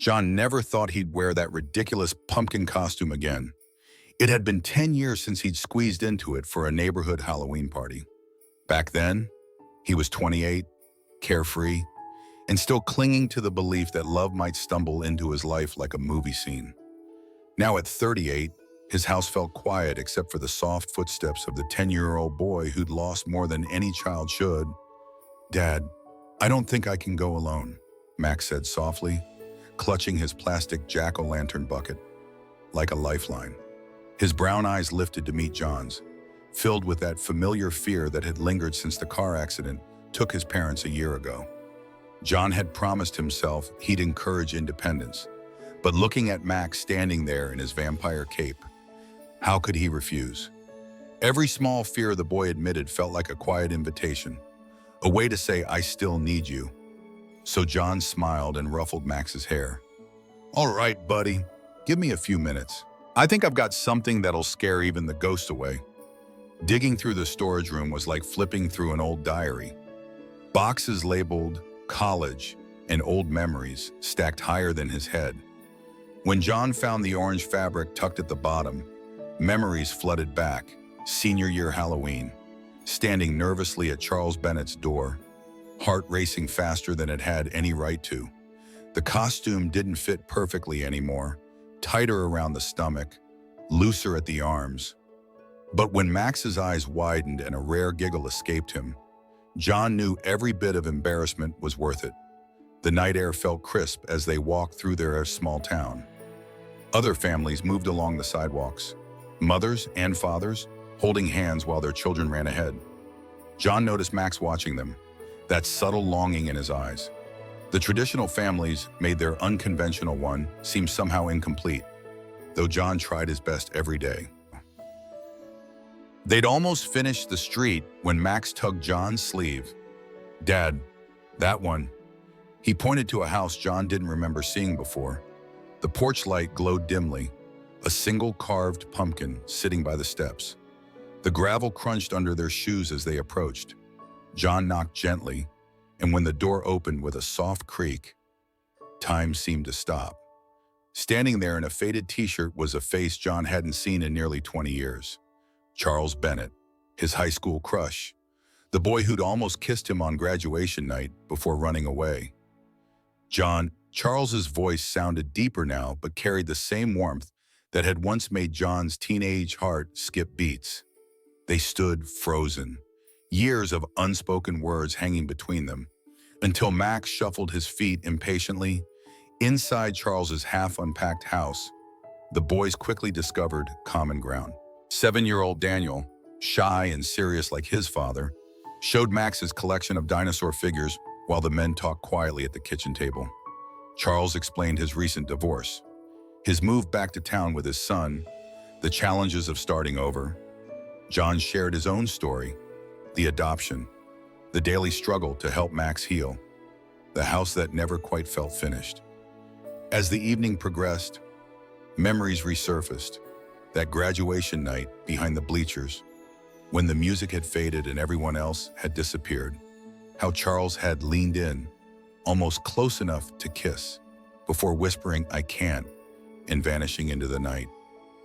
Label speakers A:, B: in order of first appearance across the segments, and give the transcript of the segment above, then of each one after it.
A: John never thought he'd wear that ridiculous pumpkin costume again. It had been 10 years since he'd squeezed into it for a neighborhood Halloween party. Back then, he was 28, carefree, and still clinging to the belief that love might stumble into his life like a movie scene. Now at 38, his house felt quiet except for the soft footsteps of the 10-year-old boy who'd lost more than any child should. "Dad, I don't think I can go alone," Max said softly, clutching his plastic jack-o'-lantern bucket like a lifeline. His brown eyes lifted to meet John's, filled with that familiar fear that had lingered since the car accident took his parents a year ago. John had promised himself he'd encourage independence, but looking at Max standing there in his vampire cape, how could he refuse? Every small fear the boy admitted felt like a quiet invitation, a way to say, "I still need you." So John smiled and ruffled Max's hair. "All right, buddy, give me a few minutes. I think I've got something that'll scare even the ghost away." Digging through the storage room was like flipping through an old diary. Boxes labeled college and old memories stacked higher than his head. When John found the orange fabric tucked at the bottom, memories flooded back. Senior year Halloween, standing nervously at Charles Bennett's door, heart racing faster than it had any right to. The costume didn't fit perfectly anymore, tighter around the stomach, looser at the arms. But when Max's eyes widened and a rare giggle escaped him, John knew every bit of embarrassment was worth it. The night air felt crisp as they walked through their small town. Other families moved along the sidewalks, mothers and fathers holding hands while their children ran ahead. John noticed Max watching them, that subtle longing in his eyes. The traditional families made their unconventional one seem somehow incomplete, though John tried his best every day. They'd almost finished the street when Max tugged John's sleeve. "Dad, that one." He pointed to a house John didn't remember seeing before. The porch light glowed dimly, a single carved pumpkin sitting by the steps. The gravel crunched under their shoes as they approached. John knocked gently, and when the door opened with a soft creak, time seemed to stop. Standing there in a faded t-shirt was a face John hadn't seen in nearly 20 years. Charles Bennett, his high school crush, the boy who'd almost kissed him on graduation night before running away. Charles's voice sounded deeper now, but carried the same warmth that had once made John's teenage heart skip beats. They stood frozen, years of unspoken words hanging between them, until Max shuffled his feet impatiently. Inside Charles's half-unpacked house, the boys quickly discovered common ground. 7-year-old Daniel, shy and serious like his father, showed Max his collection of dinosaur figures while the men talked quietly at the kitchen table. Charles explained his recent divorce, his move back to town with his son, the challenges of starting over. John shared his own story, the adoption, the daily struggle to help Max heal, the house that never quite felt finished. As the evening progressed, memories resurfaced. That graduation night behind the bleachers, when the music had faded and everyone else had disappeared. How Charles had leaned in, almost close enough to kiss, before whispering, "I can't," and vanishing into the night.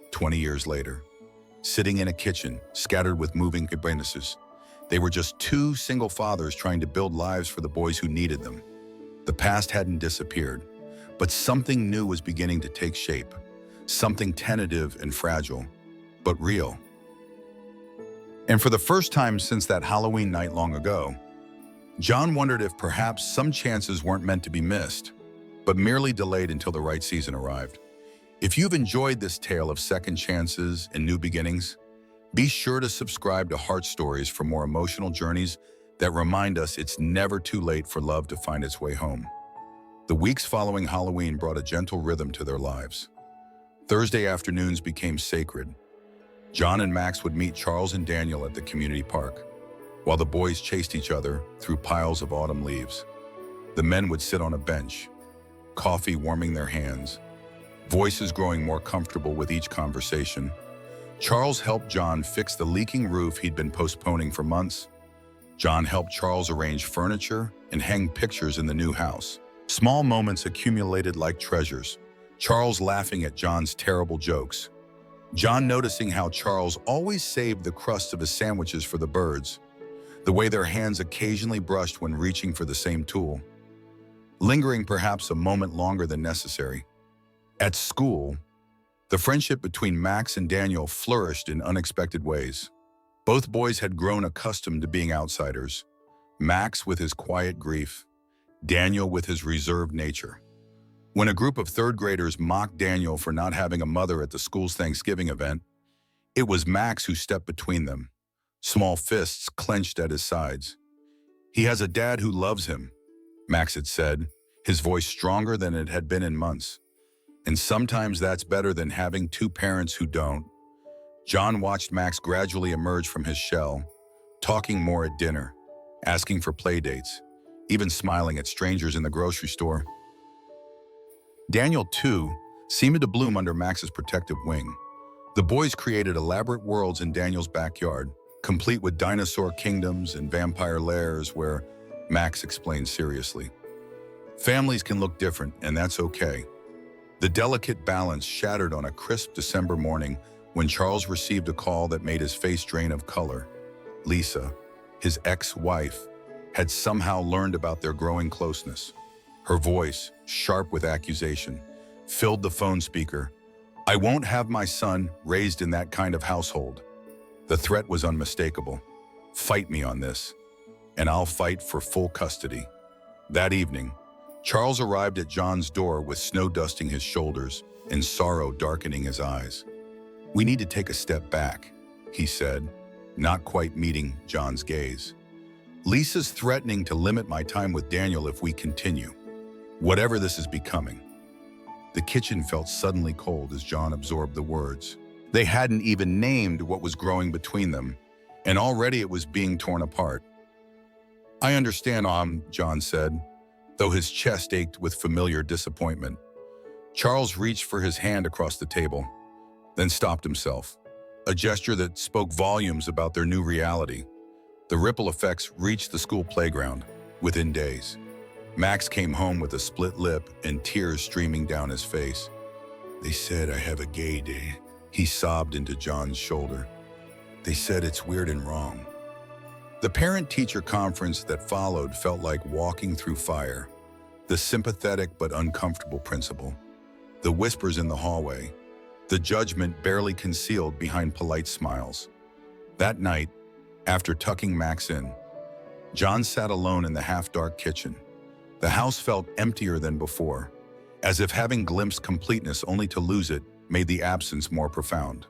A: 20 years later, sitting in a kitchen, scattered with moving apprentices, they were just two single fathers trying to build lives for the boys who needed them. The past hadn't disappeared, but something new was beginning to take shape. Something tentative and fragile, but real. And for the first time since that Halloween night long ago, John wondered if perhaps some chances weren't meant to be missed, but merely delayed until the right season arrived. If you've enjoyed this tale of second chances and new beginnings, be sure to subscribe to Heart Stories for more emotional journeys that remind us it's never too late for love to find its way home. The weeks following Halloween brought a gentle rhythm to their lives. Thursday afternoons became sacred. John and Max would meet Charles and Daniel at the community park, while the boys chased each other through piles of autumn leaves. The men would sit on a bench, coffee warming their hands, voices growing more comfortable with each conversation. Charles helped John fix the leaking roof he'd been postponing for months. John helped Charles arrange furniture and hang pictures in the new house. Small moments accumulated like treasures. Charles laughing at John's terrible jokes. John noticing how Charles always saved the crust of his sandwiches for the birds, the way their hands occasionally brushed when reaching for the same tool, lingering perhaps a moment longer than necessary. At school, the friendship between Max and Daniel flourished in unexpected ways. Both boys had grown accustomed to being outsiders, Max with his quiet grief, Daniel with his reserved nature. When a group of third graders mocked Daniel for not having a mother at the school's Thanksgiving event, it was Max who stepped between them, small fists clenched at his sides. "He has a dad who loves him," Max had said, his voice stronger than it had been in months. "And sometimes that's better than having two parents who don't." John watched Max gradually emerge from his shell, talking more at dinner, asking for play dates, even smiling at strangers in the grocery store. Daniel, too, seemed to bloom under Max's protective wing. The boys created elaborate worlds in Daniel's backyard, complete with dinosaur kingdoms and vampire lairs where, Max explained seriously, families can look different, and that's okay. The delicate balance shattered on a crisp December morning when Charles received a call that made his face drain of color. Lisa, his ex-wife, had somehow learned about their growing closeness. Her voice, sharp with accusation, filled the phone speaker. "I won't have my son raised in that kind of household." The threat was unmistakable. "Fight me on this, and I'll fight for full custody." That evening, Charles arrived at John's door with snow dusting his shoulders and sorrow darkening his eyes. "We need to take a step back," he said, not quite meeting John's gaze. "Lisa's threatening to limit my time with Daniel if we continue, whatever this is becoming." The kitchen felt suddenly cold as John absorbed the words. They hadn't even named what was growing between them, and already it was being torn apart. "I understand, John said, though his chest ached with familiar disappointment. Charles reached for his hand across the table, then stopped himself, a gesture that spoke volumes about their new reality. The ripple effects reached the school playground within days. Max came home with a split lip and tears streaming down his face. "They said I have a gay day," he sobbed into John's shoulder. "They said it's weird and wrong." The parent-teacher conference that followed felt like walking through fire. The sympathetic but uncomfortable principal, the whispers in the hallway, the judgment barely concealed behind polite smiles. That night, after tucking Max in, John sat alone in the half-dark kitchen. The house felt emptier than before, as if having glimpsed completeness only to lose it made the absence more profound.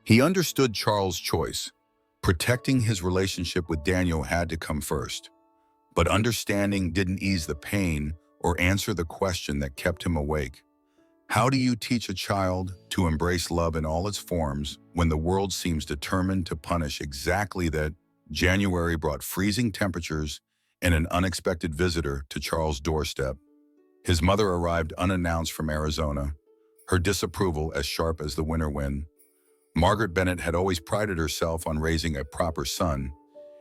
A: He understood Charles' choice. Protecting his relationship with Daniel had to come first. But understanding didn't ease the pain or answer the question that kept him awake. How do you teach a child to embrace love in all its forms when the world seems determined to punish exactly that? January brought freezing temperatures and an unexpected visitor to Charles' doorstep. His mother arrived unannounced from Arizona, her disapproval as sharp as the winter wind. Margaret Bennett had always prided herself on raising a proper son,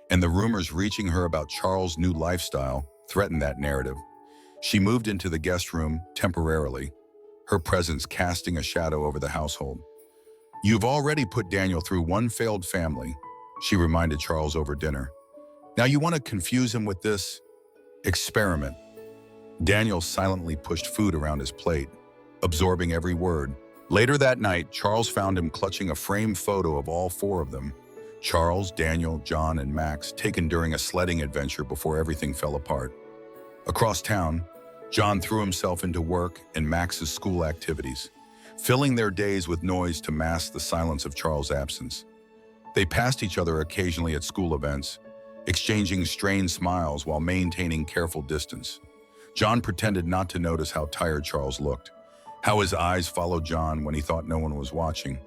A: and the rumors reaching her about Charles' new lifestyle threatened that narrative. She moved into the guest room temporarily, her presence casting a shadow over the household. "You've already put Daniel through one failed family," she reminded Charles over dinner. "Now you want to confuse him with this experiment." Daniel silently pushed food around his plate, absorbing every word. Later that night, Charles found him clutching a framed photo of all four of them, Charles, Daniel, John, and Max, taken during a sledding adventure before everything fell apart. Across town, John threw himself into work and Max's school activities, filling their days with noise to mask the silence of Charles' absence. They passed each other occasionally at school events, exchanging strained smiles while maintaining careful distance. John pretended not to notice how tired Charles looked, how his eyes followed John when he thought no one was watching.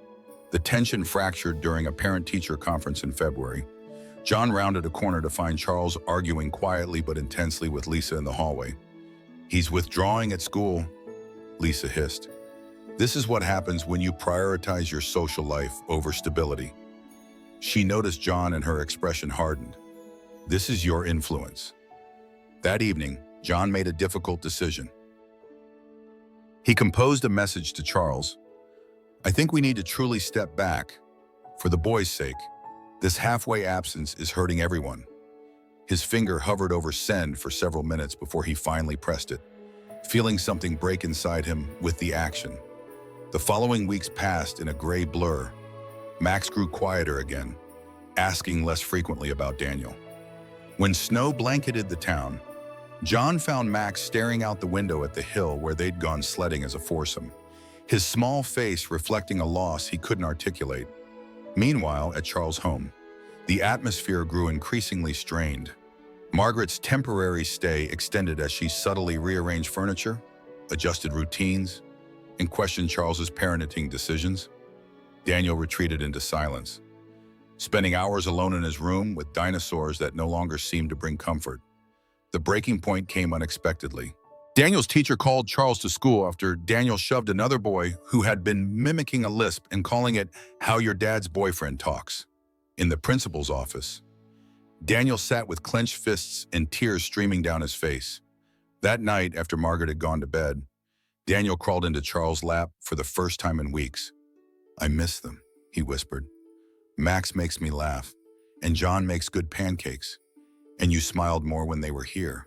A: The tension fractured during a parent-teacher conference in February. John rounded a corner to find Charles arguing quietly but intensely with Lisa in the hallway. "He's withdrawing at school," Lisa hissed. "This is what happens when you prioritize your social life over stability." She noticed John and her expression hardened. "This is your influence." That evening, John made a difficult decision. He composed a message to Charles. "I think we need to truly step back. For the boys' sake, this halfway absence is hurting everyone." His finger hovered over send for several minutes before he finally pressed it, feeling something break inside him with the action. The following weeks passed in a gray blur. Max grew quieter again, asking less frequently about Daniel. When snow blanketed the town, John found Max staring out the window at the hill where they'd gone sledding as a foursome, his small face reflecting a loss he couldn't articulate. Meanwhile, at Charles' home, the atmosphere grew increasingly strained. Margaret's temporary stay extended as she subtly rearranged furniture, adjusted routines, and questioned Charles's parenting decisions. Daniel retreated into silence, spending hours alone in his room with dinosaurs that no longer seemed to bring comfort. The breaking point came unexpectedly. Daniel's teacher called Charles to school after Daniel shoved another boy who had been mimicking a lisp and calling it "how your dad's boyfriend talks." In the principal's office, Daniel sat with clenched fists and tears streaming down his face. That night, after Margaret had gone to bed, Daniel crawled into Charles' lap for the first time in weeks. "I miss them," he whispered. "Max makes me laugh, and John makes good pancakes, and you smiled more when they were here."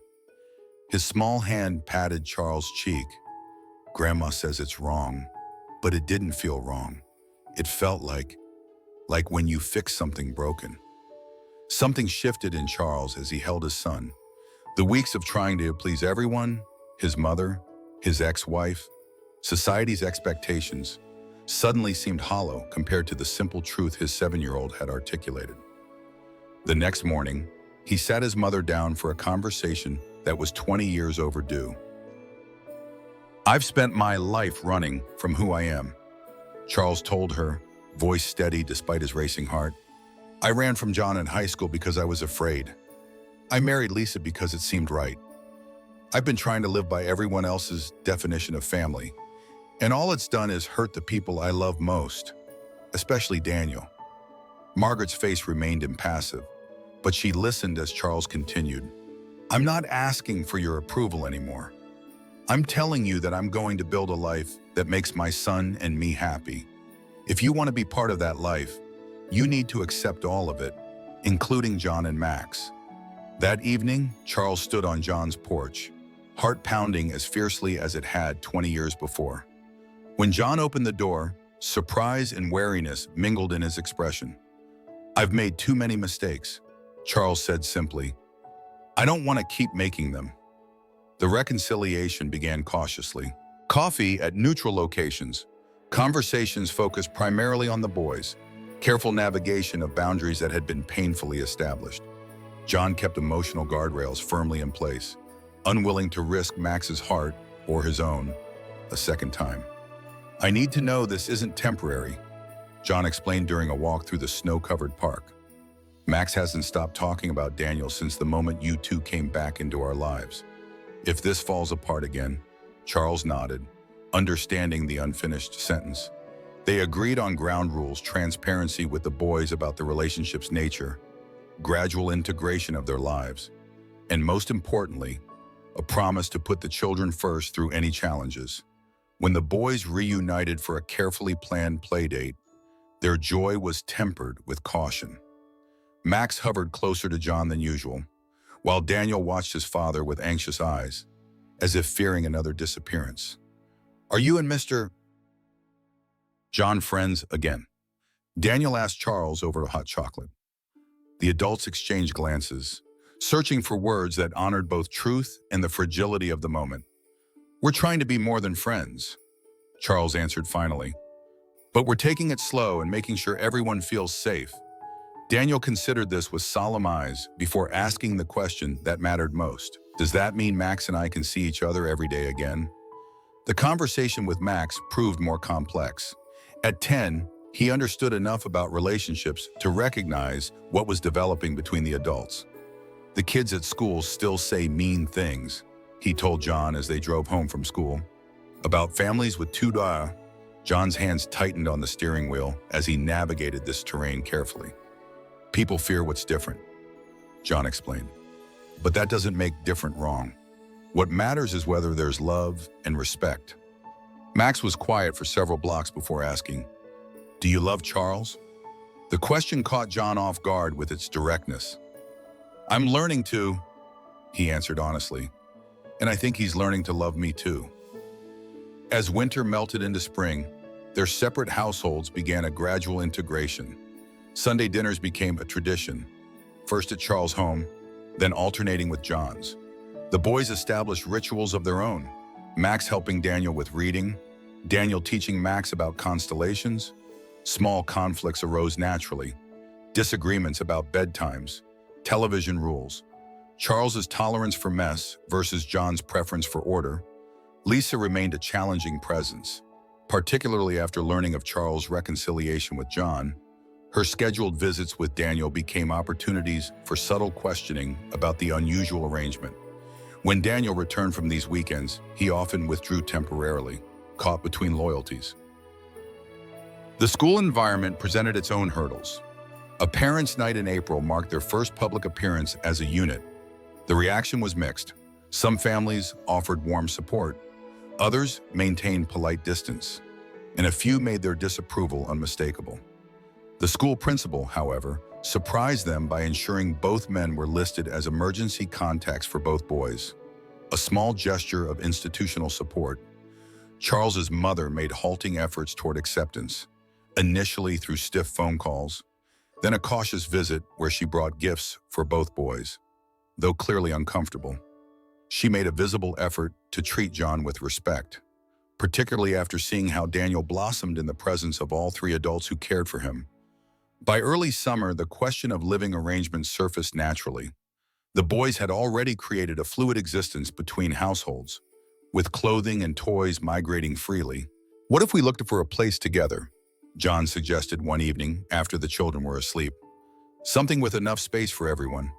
A: His small hand patted Charles' cheek. "Grandma says it's wrong, but it didn't feel wrong. It felt like when you fix something broken." Something shifted in Charles as he held his son. The weeks of trying to please everyone, his mother, his ex-wife, society's expectations, suddenly seemed hollow compared to the simple truth his 7-year-old had articulated. The next morning, he sat his mother down for a conversation that was 20 years overdue. "I've spent my life running from who I am," Charles told her, voice steady despite his racing heart. "I ran from John in high school because I was afraid. I married Lisa because it seemed right. I've been trying to live by everyone else's definition of family, and all it's done is hurt the people I love most, especially Daniel." Margaret's face remained impassive, but she listened as Charles continued. "I'm not asking for your approval anymore. I'm telling you that I'm going to build a life that makes my son and me happy. If you want to be part of that life, you need to accept all of it, including John and Max." That evening, Charles stood on John's porch, heart pounding as fiercely as it had 20 years before. When John opened the door, surprise and wariness mingled in his expression. "I've made too many mistakes," Charles said simply. "I don't want to keep making them." The reconciliation began cautiously. Coffee at neutral locations, conversations focused primarily on the boys, careful navigation of boundaries that had been painfully established. John kept emotional guardrails firmly in place, unwilling to risk Max's heart or his own a second time. "I need to know this isn't temporary," John explained during a walk through the snow-covered park. "Max hasn't stopped talking about Daniel since the moment you two came back into our lives. If this falls apart again," Charles nodded, understanding the unfinished sentence. They agreed on ground rules, transparency with the boys about the relationship's nature, gradual integration of their lives, and most importantly, a promise to put the children first through any challenges. When the boys reunited for a carefully planned playdate, their joy was tempered with caution. Max hovered closer to John than usual, while Daniel watched his father with anxious eyes, as if fearing another disappearance. "Are you and Mr. John friends again?" Daniel asked Charles over hot chocolate. The adults exchanged glances, searching for words that honored both truth and the fragility of the moment. "We're trying to be more than friends," Charles answered finally. "But we're taking it slow and making sure everyone feels safe." Daniel considered this with solemn eyes before asking the question that mattered most. "Does that mean Max and I can see each other every day again?" The conversation with Max proved more complex. At 10, he understood enough about relationships to recognize what was developing between the adults. "The kids at school still say mean things," he told John as they drove home from school. "About families with two daughters." John's hands tightened on the steering wheel as he navigated this terrain carefully. "People fear what's different," John explained. "But that doesn't make different wrong." What matters is whether there's love and respect. Max was quiet for several blocks before asking, "Do you love Charles?" The question caught John off guard with its directness. "I'm learning to," he answered honestly, "and I think he's learning to love me too." As winter melted into spring, their separate households began a gradual integration. Sunday dinners became a tradition, first at Charles' home, then alternating with John's. The boys established rituals of their own, Max helping Daniel with reading, Daniel teaching Max about constellations. Small conflicts arose naturally, disagreements about bedtimes, television rules, Charles's tolerance for mess versus John's preference for order. Lisa remained a challenging presence, particularly after learning of Charles' reconciliation with John. Her scheduled visits with Daniel became opportunities for subtle questioning about the unusual arrangement. When Daniel returned from these weekends, he often withdrew temporarily, caught between loyalties. The school environment presented its own hurdles. A parents' night in April marked their first public appearance as a unit. The reaction was mixed. Some families offered warm support, others maintained polite distance, and a few made their disapproval unmistakable. The school principal, however, surprised them by ensuring both men were listed as emergency contacts for both boys, a small gesture of institutional support. Charles's mother made halting efforts toward acceptance, initially through stiff phone calls, then a cautious visit where she brought gifts for both boys. Though clearly uncomfortable, she made a visible effort to treat John with respect, particularly after seeing how Daniel blossomed in the presence of all three adults who cared for him. By early summer, the question of living arrangements surfaced naturally. The boys had already created a fluid existence between households, with clothing and toys migrating freely. "What if we looked for a place together?" John suggested one evening after the children were asleep. "Something with enough space for everyone."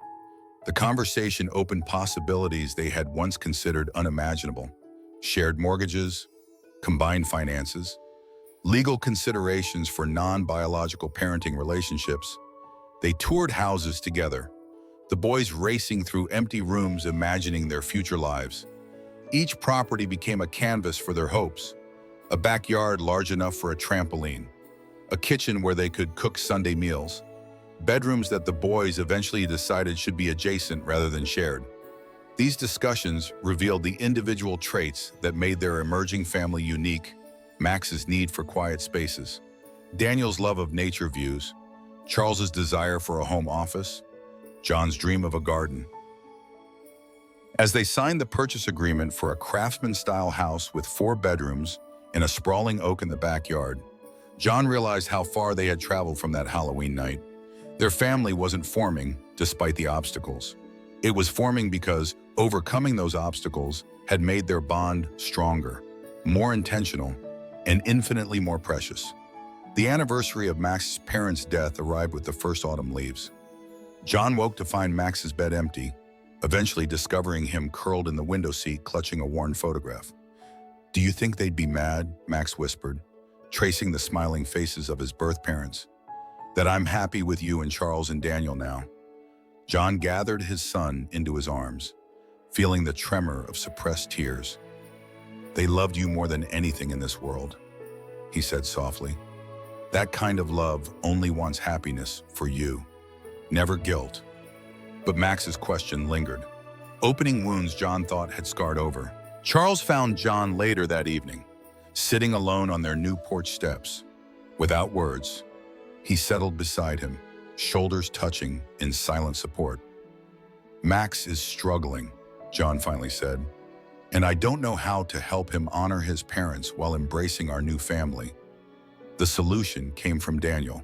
A: The conversation opened possibilities they had once considered unimaginable: shared mortgages, combined finances, legal considerations for non-biological parenting relationships. They toured houses together, the boys racing through empty rooms imagining their future lives. Each property became a canvas for their hopes: a backyard large enough for a trampoline, a kitchen where they could cook Sunday meals, bedrooms that the boys eventually decided should be adjacent rather than shared. These discussions revealed the individual traits that made their emerging family unique: Max's need for quiet spaces, Daniel's love of nature views, Charles's desire for a home office, John's dream of a garden. As they signed the purchase agreement for a craftsman-style house with 4 bedrooms and a sprawling oak in the backyard, John realized how far they had traveled from that Halloween night. Their family wasn't forming despite the obstacles. It was forming because overcoming those obstacles had made their bond stronger, more intentional, and infinitely more precious. The anniversary of Max's parents' death arrived with the first autumn leaves. John woke to find Max's bed empty, eventually discovering him curled in the window seat clutching a worn photograph. "Do you think they'd be mad?" Max whispered, tracing the smiling faces of his birth parents. "That I'm happy with you and Charles and Daniel now." John gathered his son into his arms, feeling the tremor of suppressed tears. "They loved you more than anything in this world," he said softly. "That kind of love only wants happiness for you, never guilt." But Max's question lingered, opening wounds John thought had scarred over. Charles found John later that evening, sitting alone on their new porch steps. Without words, he settled beside him, shoulders touching in silent support. "Max is struggling," John finally said, "and I don't know how to help him honor his parents while embracing our new family." The solution came from Daniel,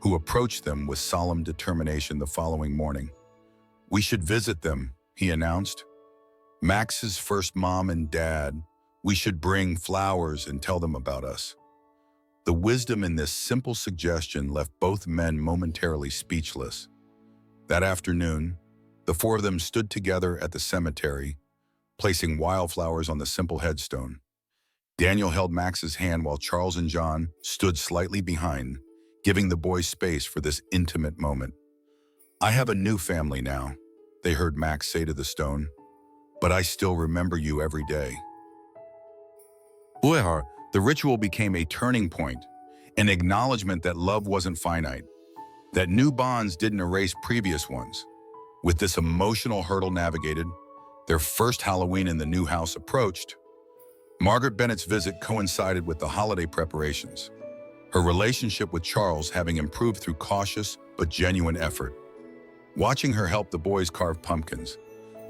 A: who approached them with solemn determination the following morning. "We should visit them," he announced. "Max's first mom and dad. We should bring flowers and tell them about us." The wisdom in this simple suggestion left both men momentarily speechless. That afternoon, the 4 of them stood together at the cemetery, placing wildflowers on the simple headstone. Daniel held Max's hand while Charles and John stood slightly behind, giving the boys space for this intimate moment. "I have a new family now," they heard Max say to the stone. but I still remember you every day. Uehar, the ritual became a turning point, an acknowledgement that love wasn't finite, that new bonds didn't erase previous ones. With this emotional hurdle navigated, their first Halloween in the new house approached. Margaret Bennett's visit coincided with the holiday preparations, her relationship with Charles having improved through cautious but genuine effort. Watching her help the boys carve pumpkins,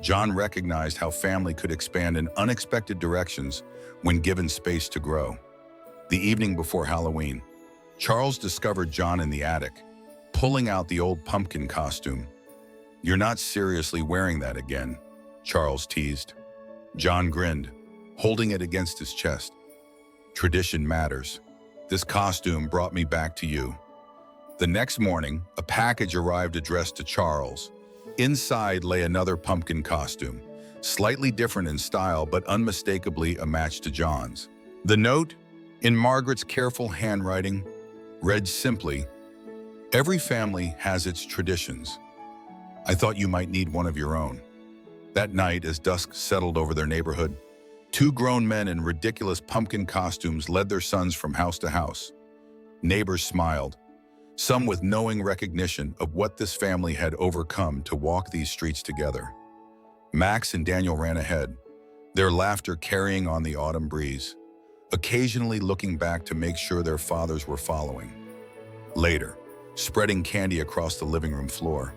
A: John recognized how family could expand in unexpected directions when given space to grow. The evening before Halloween, Charles discovered John in the attic, pulling out the old pumpkin costume. "You're not seriously wearing that again," Charles teased. John grinned, holding it against his chest. "Tradition matters. This costume brought me back to you." The next morning, a package arrived addressed to Charles. Inside lay another pumpkin costume, slightly different in style but unmistakably a match to John's. The note, in Margaret's careful handwriting, read simply, "Every family has its traditions. I thought you might need one of your own." That night, as dusk settled over their neighborhood, two grown men in ridiculous pumpkin costumes led their sons from house to house. Neighbors smiled, some with knowing recognition of what this family had overcome to walk these streets together. Max and Daniel ran ahead, their laughter carrying on the autumn breeze, occasionally looking back to make sure their fathers were following. Later, spreading candy across the living room floor,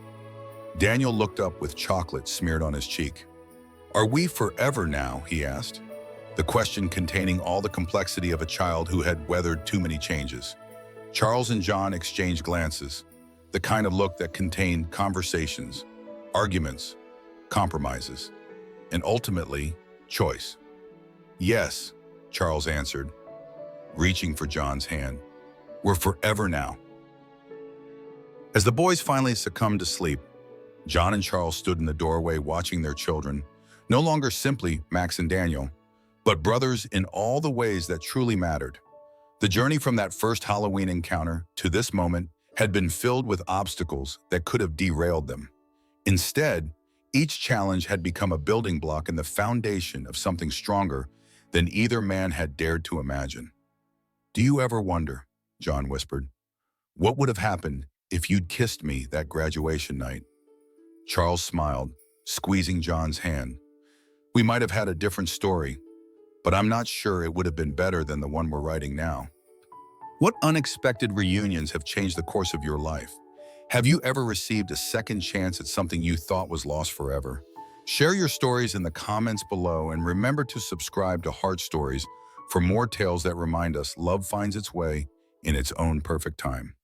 A: Daniel looked up with chocolate smeared on his cheek. "Are we forever now?" he asked, the question containing all the complexity of a child who had weathered too many changes. Charles and John exchanged glances, the kind of look that contained conversations, arguments, compromises, and ultimately, choice. "Yes," Charles answered, reaching for John's hand. "We're forever now." As the boys finally succumbed to sleep, John and Charles stood in the doorway watching their children, no longer simply Max and Daniel, but brothers in all the ways that truly mattered. The journey from that first Halloween encounter to this moment had been filled with obstacles that could have derailed them. Instead, each challenge had become a building block in the foundation of something stronger than either man had dared to imagine. "Do you ever wonder," John whispered, "what would have happened if you'd kissed me that graduation night?" Charles smiled, squeezing John's hand. "We might have had a different story, but I'm not sure it would have been better than the one we're writing now." What unexpected reunions have changed the course of your life? Have you ever received a second chance at something you thought was lost forever? Share your stories in the comments below and remember to subscribe to Heart Stories for more tales that remind us love finds its way in its own perfect time.